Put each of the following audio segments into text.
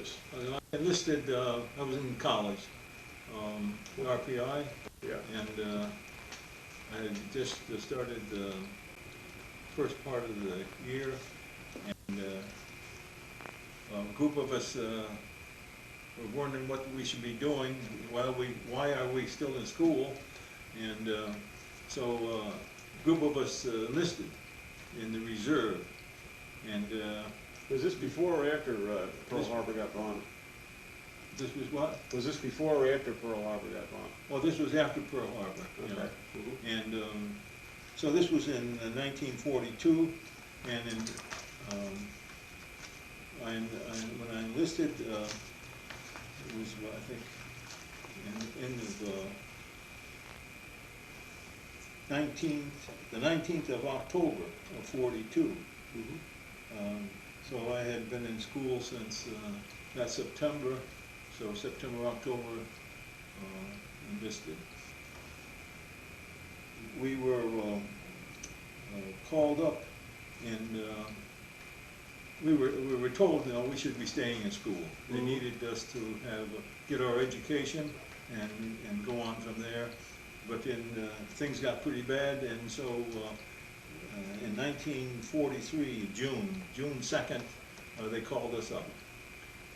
service? I enlisted, I was in college, RPI, Yeah. and I had just started the first part of the year, and a group of us were wondering what we should be doing, why are we still in school, and so a group of us enlisted in the reserve, and Was this before or after Pearl Harbor got bombed? this was what? Was this before or after Pearl Harbor got bombed? Well, this was after Pearl Harbor, you know. Okay. Mm-hmm. And so this was in 1942, and in, when I enlisted, it was, I think, in the end of the 19th of October of 42. Mm-hmm. So I had been in school since that September, so September, October, enlisted. We were called up, and we were told, you know, we should be staying in school. They Mm-hmm. needed us to get our education and go on from there. But then things got pretty bad, and so in 1943, June 2nd, they called us up,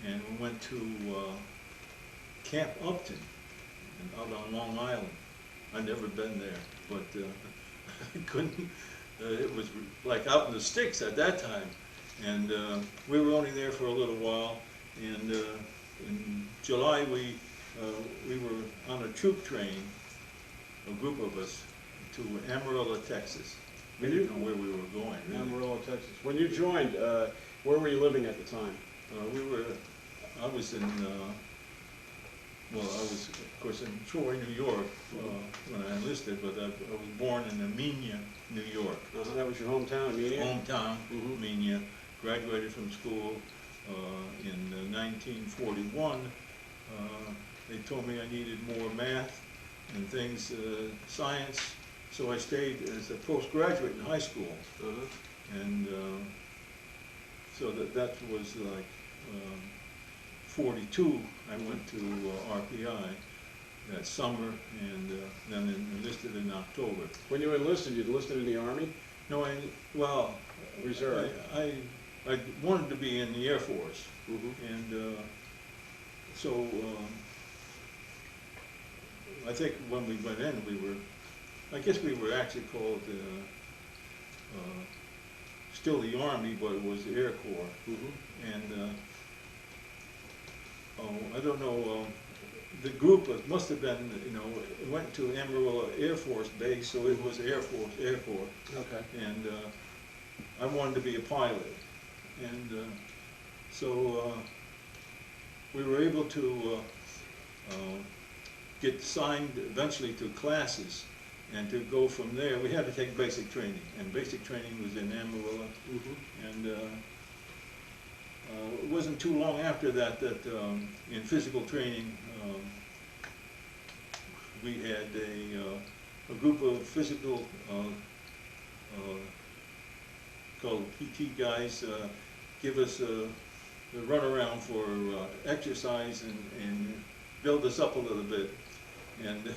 and we went to Camp Upton out on Long Island. I'd never been there, but I couldn't. It was like out in the sticks at that time, and we were only there for a little while. And in July, we were on a troop train, a group of us, to Amarillo, Texas. We didn't know where we were going, really. Amarillo, Texas. When you joined, where were you living at the time? I was in, well, I was, of course, in Troy, New York, when I enlisted, but I was born in Amenia, New York. That was your hometown, Amenia? Hometown, Mm-hmm. Amenia. Graduated from school in 1941. They told me I needed more math and things, science, so I stayed as a postgraduate in high school. And so that was like 42, I went to RPI that summer, and then enlisted in October. When you enlisted, you enlisted in the Army? No, Reserve. I wanted to be in the Air Force, Mm-hmm. and so I think when we went in, I guess we were actually called still the Army, but it was the Air Corps. Mm-hmm. And I don't know, the group must have been, you know, it went to Amarillo Air Force Base, so it was Air Corps. Okay. And I wanted to be a pilot. And so we were able to get signed eventually to classes, and to go from there. We had to take basic training, and basic training was in Amarillo. Mm-hmm. And it wasn't too long after that in physical training we had a group of physical called PT guys give us a run around for exercise and build us up a little bit. And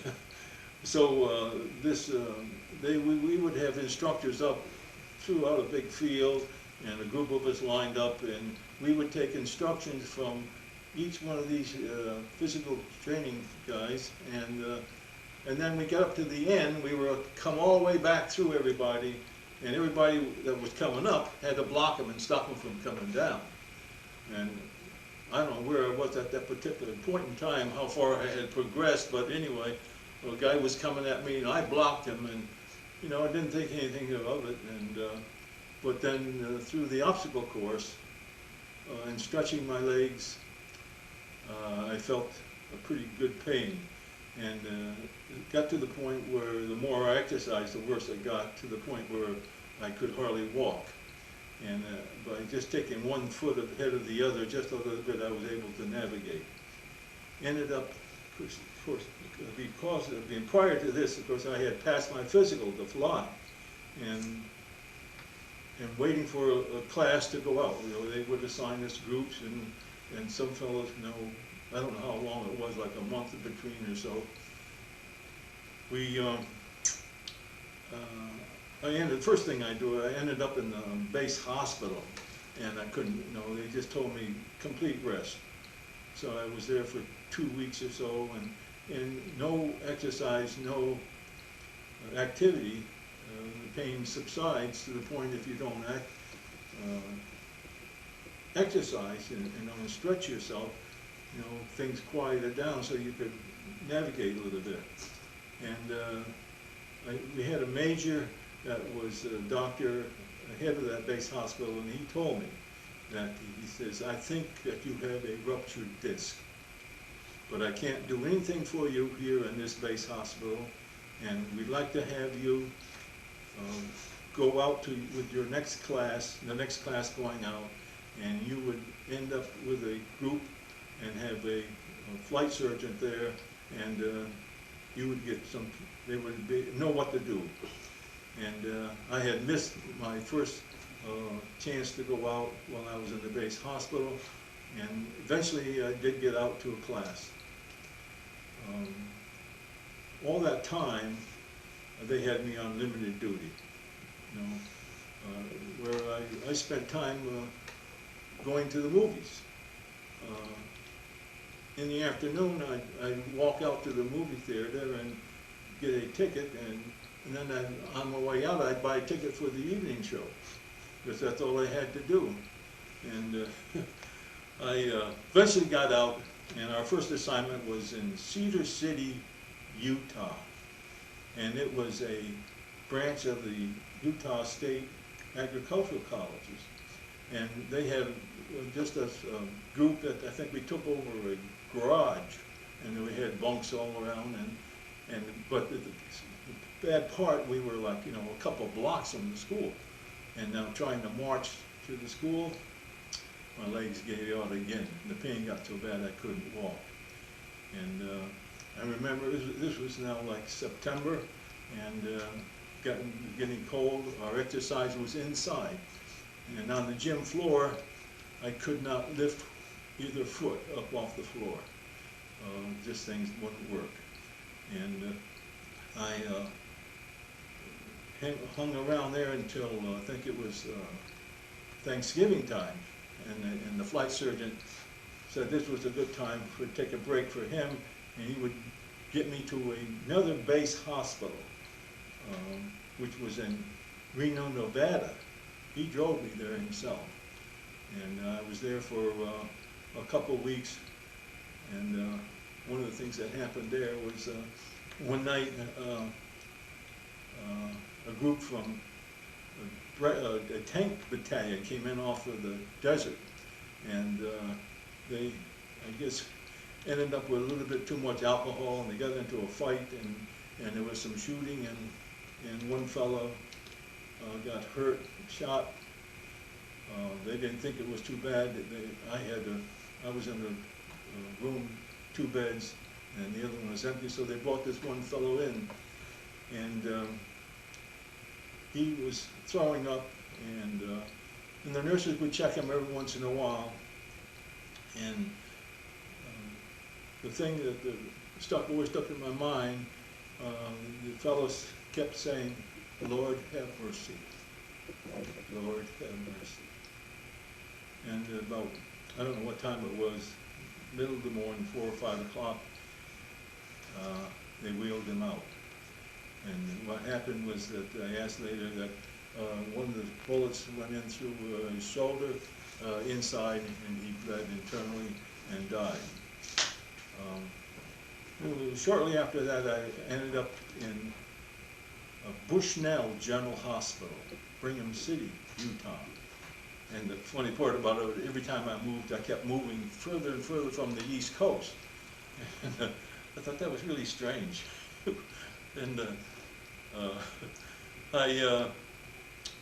so we would have instructors up throughout a big field, and a group of us lined up, and we would take instructions from each one of these physical training guys, and then we got up to the end, we were come all the way back through everybody, and everybody that was coming up had to block them and stop them from coming down. And I don't know where I was at that particular point in time, how far I had progressed, but anyway, a guy was coming at me, and I blocked him, and you know, I didn't think anything of it. And but then through the obstacle course and stretching my legs, I felt a pretty good pain, and it got to the point where the more I exercised, the worse it got, to the point where I could hardly walk. And by just taking one foot ahead of the other, just a little bit, I was able to navigate. Ended up, of course, because prior to this, of course, I had passed my physical to fly, and waiting for a class to go out. You know, they would assign us groups, and and some fellows, I don't know how long it was, like a month in between or so. First thing I do, I ended up in the base hospital, and I couldn't, they just told me complete rest. So I was there for 2 weeks or so, and no exercise, no activity. The pain subsides to the point if you don't exercise and don't stretch yourself, things quieted down so you could navigate a little bit. And we had a major that was a doctor, head of that base hospital, and he told me that, he says, I think that you have a ruptured disc, but I can't do anything for you here in this base hospital, and we'd like to have you go out with your next class, the next class going out, and you would end up with a group and have a flight surgeon there, and you would get they would know what to do. And I had missed my first chance to go out while I was in the base hospital, and eventually I did get out to a class. All that time, they had me on limited duty, where I spent time going to the movies. In the afternoon, I'd walk out to the movie theater and get a ticket, and then on my way out, I'd buy a ticket for the evening show, because that's all I had to do. And I eventually got out, and our first assignment was in Cedar City, Utah. And it was a branch of the Utah State Agricultural Colleges. And they had just a group that I think we took over a garage, and we had bunks all around. But the bad part, we were like, a couple blocks from the school. And now trying to march to the school, my legs gave out again. The pain got so bad I couldn't walk. And I remember this was now like September, and getting cold. Our exercise was inside. And on the gym floor, I could not lift either foot up off the floor. Just things wouldn't work. And I hung around there until I think it was Thanksgiving time. And the flight surgeon said this was a good time to take a break for him, and he would get me to another base hospital, which was in Reno, Nevada. He drove me there himself. And I was there for a couple of weeks, and one of the things that happened there was one night a group from a tank battalion came in off of the desert, and they, I guess, ended up with a little bit too much alcohol, and they got into a fight, and there was some shooting, and one fellow got hurt, shot. They didn't think it was too bad. I was in the room, 2 beds, and the other one was empty, so they brought this one fellow in, and he was throwing up, and the nurses would check him every once in a while, and the thing that always stuck in my mind, the fellows kept saying, Lord have mercy, Lord have mercy. And about, I don't know what time it was, middle of the morning, 4 or 5 o'clock, they wheeled him out. And what happened was that I asked later that one of the bullets went in through his shoulder inside, and he bled internally and died. Shortly after that, I ended up in Bushnell General Hospital, Brigham City, Utah. And the funny part about it, every time I moved, I kept moving further and further from the East Coast. And I thought that was really strange. And I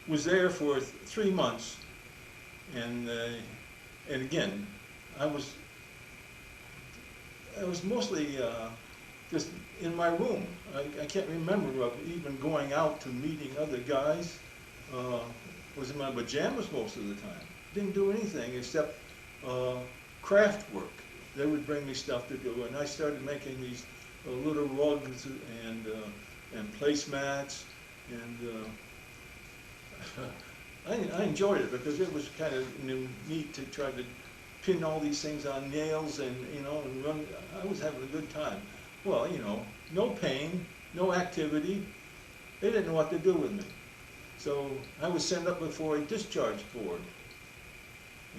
was there for 3 months, and again, I was mostly just in my room. I can't remember of even going out to meeting other guys. Was in my pajamas most of the time. Didn't do anything except craft work. They would bring me stuff to do, and I started making these little rugs and placemats, and I enjoyed it because it was kind of neat to try to pin all these things on nails and, you know, and run. I was having a good time. Well, you know, no pain, no activity. They didn't know what to do with me. So I was sent up before a discharge board.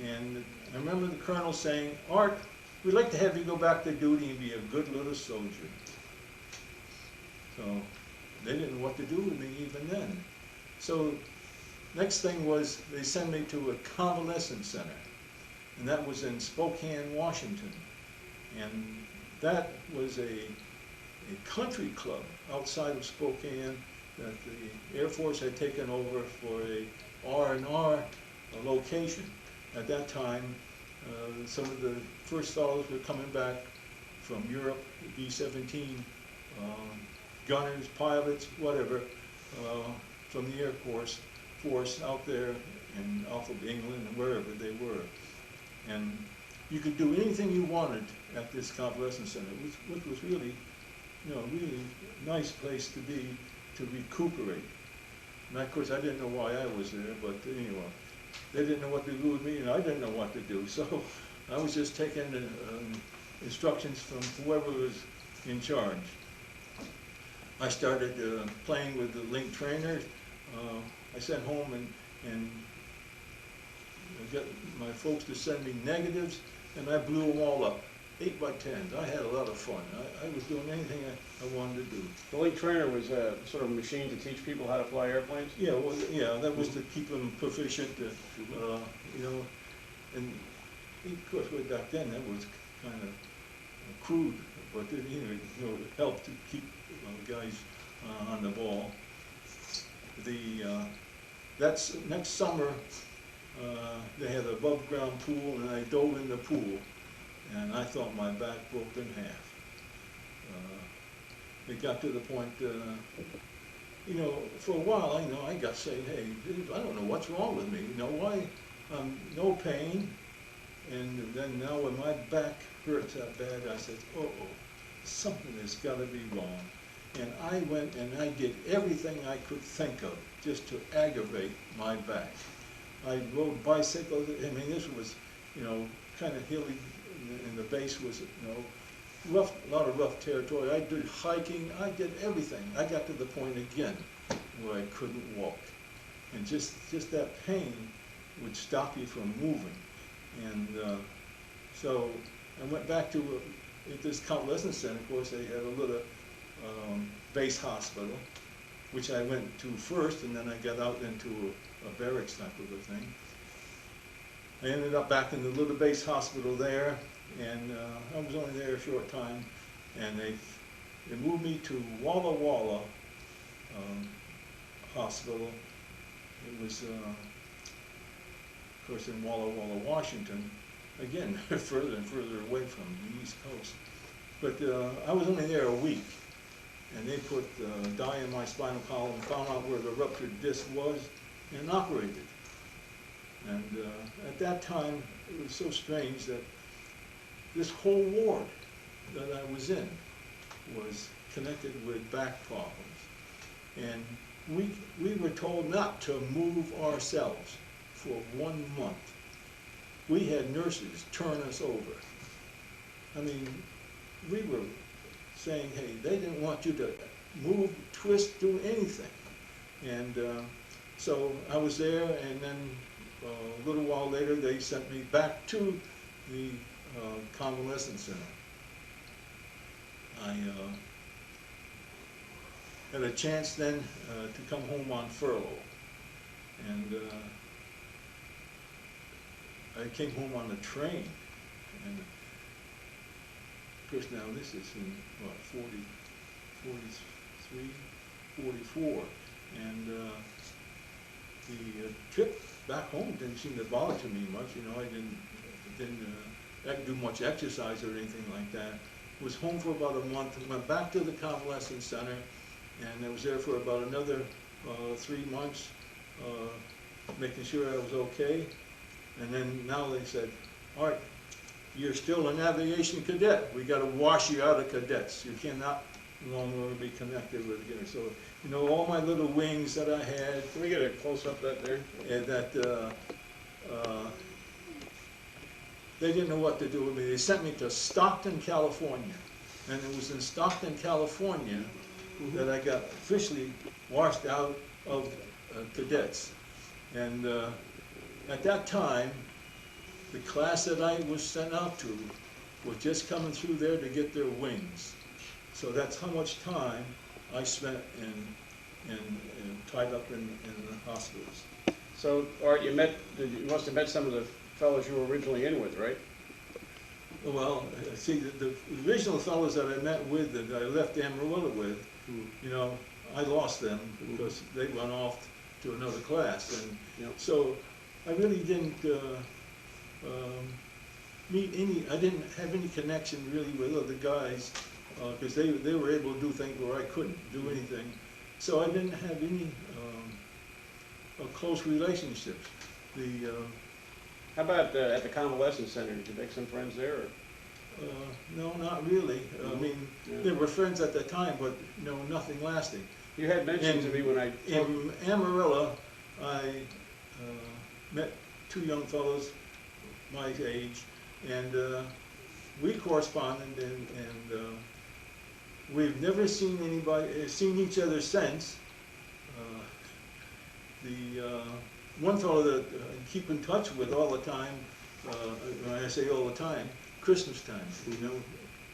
And I remember the colonel saying, "Art, we'd like to have you go back to duty and be a good little soldier." So they didn't know what to do with me even then. So next thing was they sent me to a convalescent center. And that was in Spokane, Washington. And that was a country club outside of Spokane that the Air Force had taken over for a R&R location. At that time, some of the first fellows were coming back from Europe, B-17 gunners, pilots, whatever, from the Air Force out there and off of England and wherever they were. And you could do anything you wanted at this convalescent center, which was really, you know, really nice place to be, to recuperate. And of course, I didn't know why I was there, but anyway, they didn't know what to do with me, and I didn't know what to do. So I was just taking instructions from whoever was in charge. I started playing with the link trainers. I sent home and got my folks to send me negatives, and I blew them all up, 8x10s. I had a lot of fun. I was doing anything I wanted to do. The link trainer was a sort of machine to teach people how to fly airplanes? Yeah, well, yeah, that was to keep them proficient, you know, and of course, way back then, that was kind of crude, but it, you know, it helped to keep guys on the ball. That's next summer. They had an above ground pool, and I dove in the pool, and I thought my back broke in half. It got to the point, you know, for a while, I got saying, "Hey, I don't know what's wrong with me, you know, why, no pain," and then now when my back hurts that bad, I said, oh, something has got to be wrong. And I went and I did everything I could think of just to aggravate my back. I rode bicycles. I mean, this was, you know, kind of hilly, and the base was, you know, rough, a lot of rough territory. I did hiking. I did everything. I got to the point again where I couldn't walk, and just that pain would stop you from moving. And so I went back to at this convalescent center. Of course, they had a little base hospital, which I went to first, and then I got out into a barracks type of a thing. I ended up back in the little base hospital there, and I was only there a short time, and they moved me to Walla Walla Hospital. It was, of course, in Walla Walla, Washington, again, further and further away from the East Coast. But I was only there a week, and they put dye in my spinal column, found out where the ruptured disc was, and operated. And at that time, it was so strange that this whole ward that I was in was connected with back problems. And we were told not to move ourselves for 1 month. We had nurses turn us over. I mean, we were saying, hey, they didn't want you to move, twist, do anything. And so I was there, and then a little while later, they sent me back to the convalescent center. I had a chance then to come home on furlough, and I came home on a train, and of course now this is in what, 43, 44, and the trip back home didn't seem to bother me much. You know, I didn't do much exercise or anything like that. Was home for about a month, and went back to the convalescent center, and I was there for about another 3 months, making sure I was okay. And then now they said, all right, you're still an aviation cadet. We gotta wash you out of cadets. You cannot no longer be connected with here. So, you know, all my little wings that I had, Can we get a close-up of that there? and that, they didn't know what to do with me. They sent me to Stockton, California. And it was in Stockton, California that I got officially washed out of cadets. And at that time, the class that I was sent out to was just coming through there to get their wings. So that's how much time I spent in tied up in the hospitals. So, Art, you must have met some of the fellows you were originally in with, right? Well, see, the original fellows that I met with, that I left Amarillo with, you know, I lost them because they went off to another class. And Yep. so I really didn't meet any, I didn't have any connection really with other guys because they were able to do things where I couldn't do anything. So I didn't have any close relationships. How about at the convalescence center? Did you make some friends there? Or? No, not really. I mean, Yeah. they were friends at the time, but no, nothing lasting. You had mentioned to me when I In Amarillo, I met two young fellows my age, and we corresponded, and we've never seen each other since. The one fellow that I keep in touch with all the time, when I say all the time, Christmas time, you know,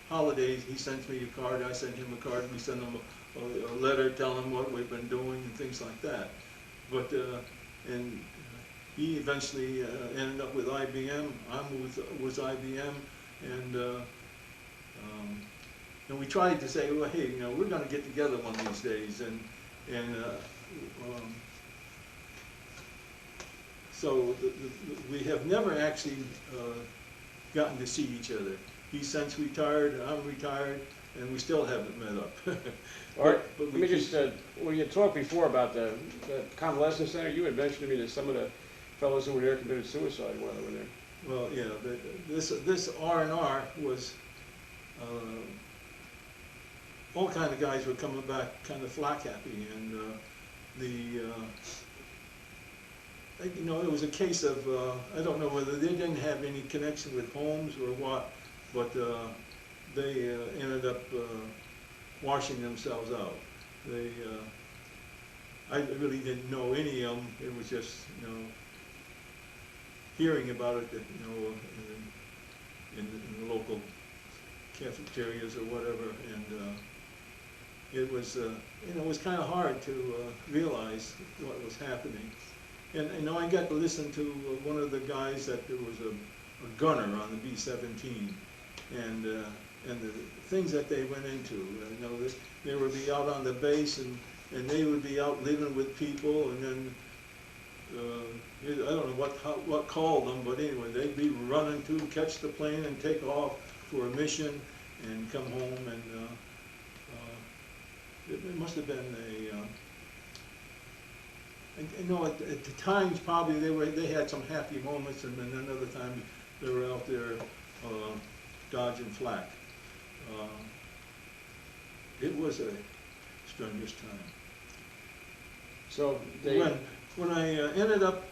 holidays, he sends me a card, I send him a card, we send him a letter telling him what we've been doing and things like that. But, and he eventually ended up with IBM, I'm with IBM, and we tried to say, well, hey, you know, we're going to get together one of these days, so we have never actually gotten to see each other. He's since retired, I'm retired, and we still haven't met up. All right, let me just, when you talked before about the convalescence center, you had mentioned to me that some of the fellows who were there committed suicide while they were there. Well, yeah, this R&R was, all kind of guys were coming back kind of flak happy, and you know, it was a case of, I don't know whether they didn't have any connection with homes or what, but they ended up washing themselves out. I really didn't know any of them. It was just, you know, hearing about it, that, you know, in the local cafeterias or whatever, and it was, you know, it was kind of hard to realize what was happening. And you know, I got to listen to one of the guys that there was a gunner on the B-17, and the things that they went into. You know, they would be out on the base, and they would be out living with people, and then I don't know what called them, but anyway, they'd be running to catch the plane and take off for a mission and come home, and it must have been a. You know, at the times probably they had some happy moments, and then another time they were out there dodging flak. It was a strenuous time. So when I ended up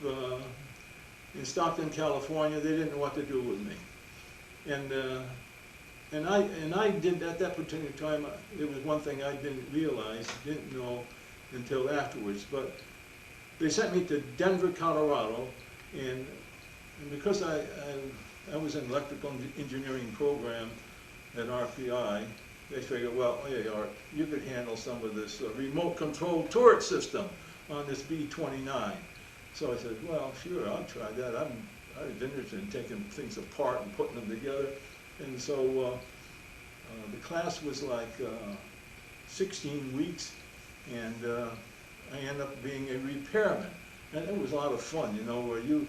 in Stockton, California, they didn't know what to do with me, and I did at that particular time. There was one thing I didn't know until afterwards, but. They sent me to Denver, Colorado, and because I was in electrical engineering program at RPI, they figured, well, hey, Art, you could handle some of this remote control turret system on this B-29. So I said, well, sure, I'll try that. I was interested in taking things apart and putting them together. And so the class was like 16 weeks, and I ended up being a repairman, and it was a lot of fun, you know, where you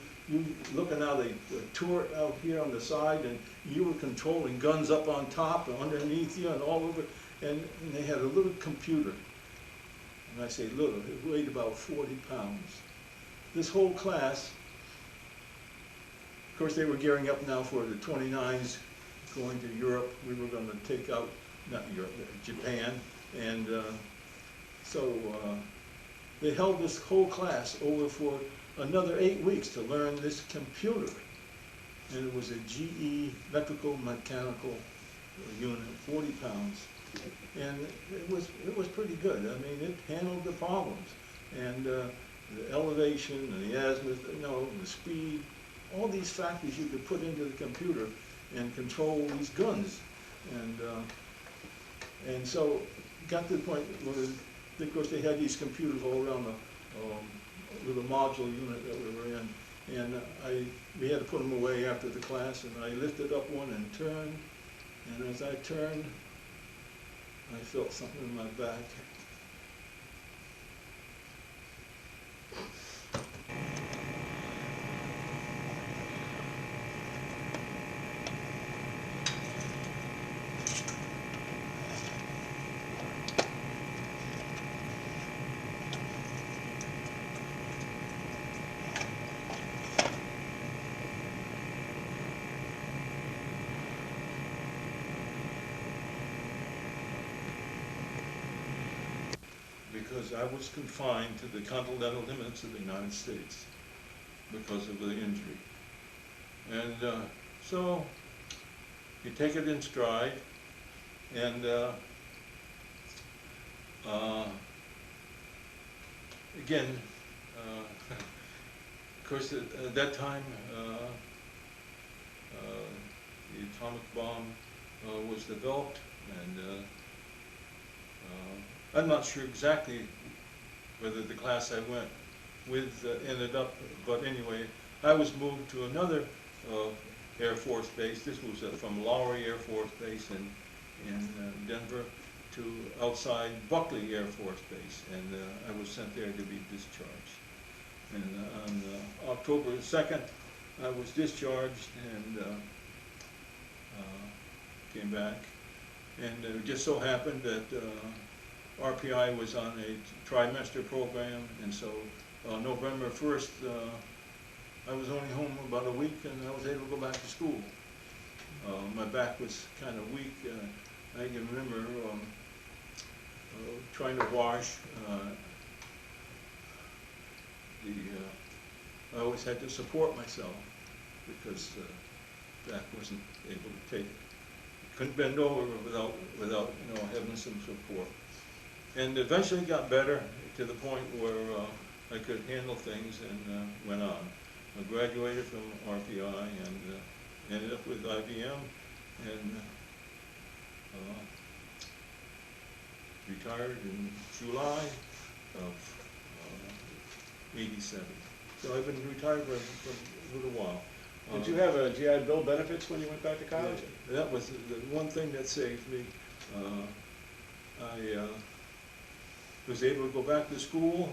looking out a turret out here on the side, and you were controlling guns up on top and underneath you and all over, and they had a little computer, and I say little, it weighed about 40 pounds. This whole class Of course, they were gearing up now for the 29s going to Europe. We were going to take out, not Europe, Japan. And they held this whole class over for another 8 weeks to learn this computer. And it was a GE electrical mechanical unit, 40 pounds. And it was pretty good. I mean, it handled the problems. And the elevation and the azimuth, the speed, all these factors you could put into the computer and control these guns. And so got to the point where, of course, they had these computers all around the little module unit that we were in. And we had to put them away after the class, and I lifted up one and turned. And as I turned, I felt something in my back. Because I was confined to the continental limits of the United States because of the injury. And so you take it in stride, and again, of course, at that time, the atomic bomb was developed, and I'm not sure exactly whether the class I went with ended up, but anyway, I was moved to another Air Force base. This was from Lowry Air Force Base in Denver to outside Buckley Air Force Base, and I was sent there to be discharged. And on October 2nd, I was discharged and came back. And it just so happened that RPI was on a trimester program, and so November 1st, I was only home about a week, and I was able to go back to school. My back was kind of weak. I can remember trying to wash. I always had to support myself because back wasn't able to take. Couldn't bend over without having some support. And eventually got better to the point where I could handle things, and went on. I graduated from RPI and ended up with IBM, and retired in July of '87. So I've been retired for a little while. Did you have GI Bill benefits when you went back to college? That was the one thing that saved me. I was able to go back to school.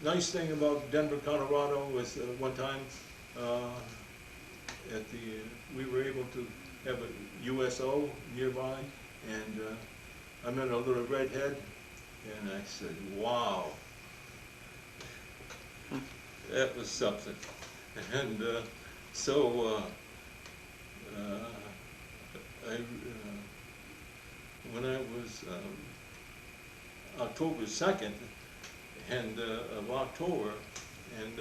The nice thing about Denver, Colorado was one time we were able to have a USO nearby, and I met a little redhead, and I said, wow, that was something. And when I was October 2nd and of October, and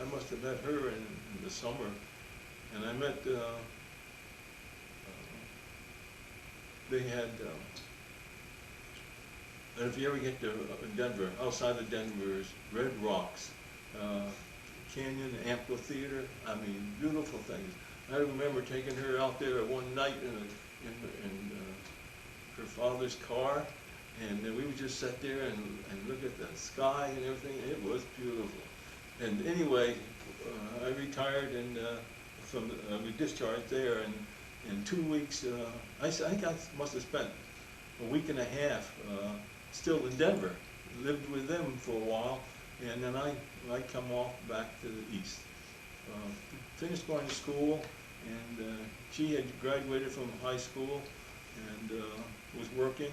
I must have met her in the summer, and I met they had and if you ever get to Denver, outside of Denver is Red Rocks Canyon Amphitheater. I mean, beautiful things. I remember taking her out there one night in her father's car, and we would just sit there and look at the sky and everything. It was beautiful. And anyway, I retired and we discharged there, and in 2 weeks, I think I must have spent a week and a half still in Denver, lived with them for a while, and then I come off back to the east. Finished going to school, and she had graduated from high school and was working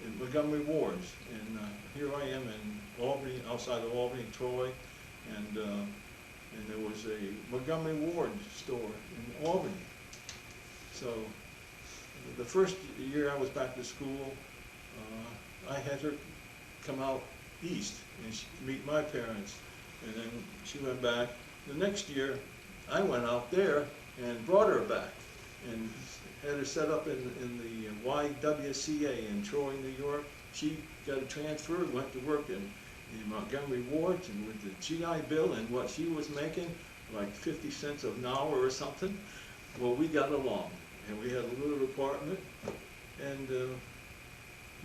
in Montgomery Wards. And here I am in Albany, outside of Albany, Troy, and and there was a Montgomery Ward store in Albany. So the first year I was back to school, I had her come out east and meet my parents, and then she went back. The next year, I went out there and brought her back and had her set up in the YWCA in Troy, New York. She got a transfer, went to work in Montgomery Ward, and with the GI Bill and what she was making, like 50 cents an hour or something. Well, we got along, and we had a little apartment, and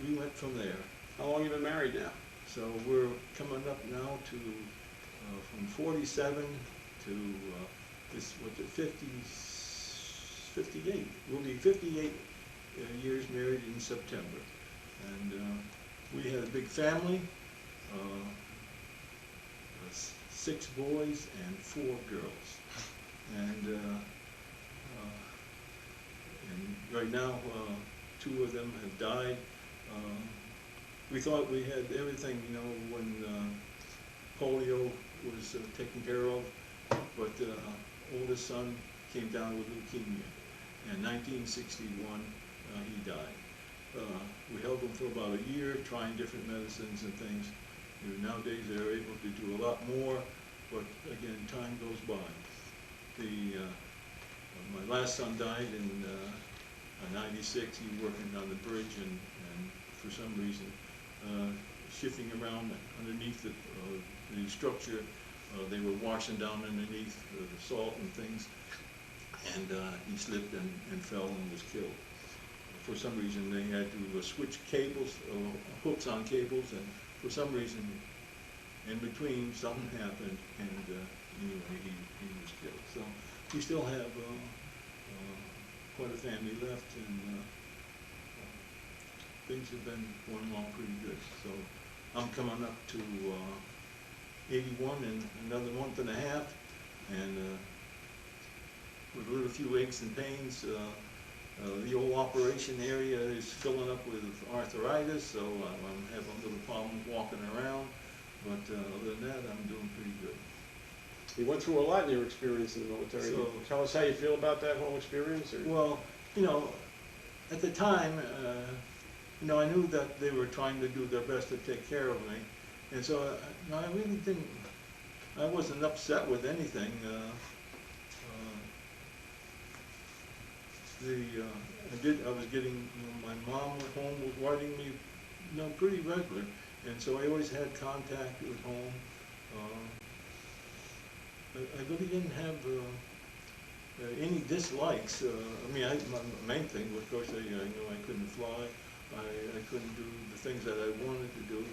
we went from there. How long have you been married now? So we're coming up now to, from 47 to, this, what's it, 58. We'll be 58 years married in September. And we had a big family, 6 boys and 4 girls. And right now, 2 of them have died. We thought we had everything, you know, when polio was taken care of, but oldest son came down with leukemia. In 1961, he died. We held him for about a year, trying different medicines and things. You know, nowadays they're able to do a lot more, but again, time goes by. My last son died in '96. He was working on the bridge, and for some reason, shifting around underneath the structure, they were washing down underneath the salt and things, and he slipped and fell and was killed. For some reason, they had to switch cables, hooks on cables, and for some reason, in between, something happened, and anyway, he was killed. So we still have quite a family left, and things have been going along pretty good. So I'm coming up to 81 in another month and a half, and with a little few aches and pains. The old operation area is filling up with arthritis, so I'm having a little problem walking around, but other than that, I'm doing pretty good. You went through a lot in your experience in the military. So, tell us how you feel about that whole experience. Or? Well, you know, at the time, you know, I knew that they were trying to do their best to take care of me, and so I really didn't, I wasn't upset with anything. I was getting, you know, my mom at home was writing me, you know, pretty regular, and so I always had contact with home. I really didn't have any dislikes. I mean, my main thing was, of course, I knew I couldn't fly. I couldn't do the things that I wanted to do.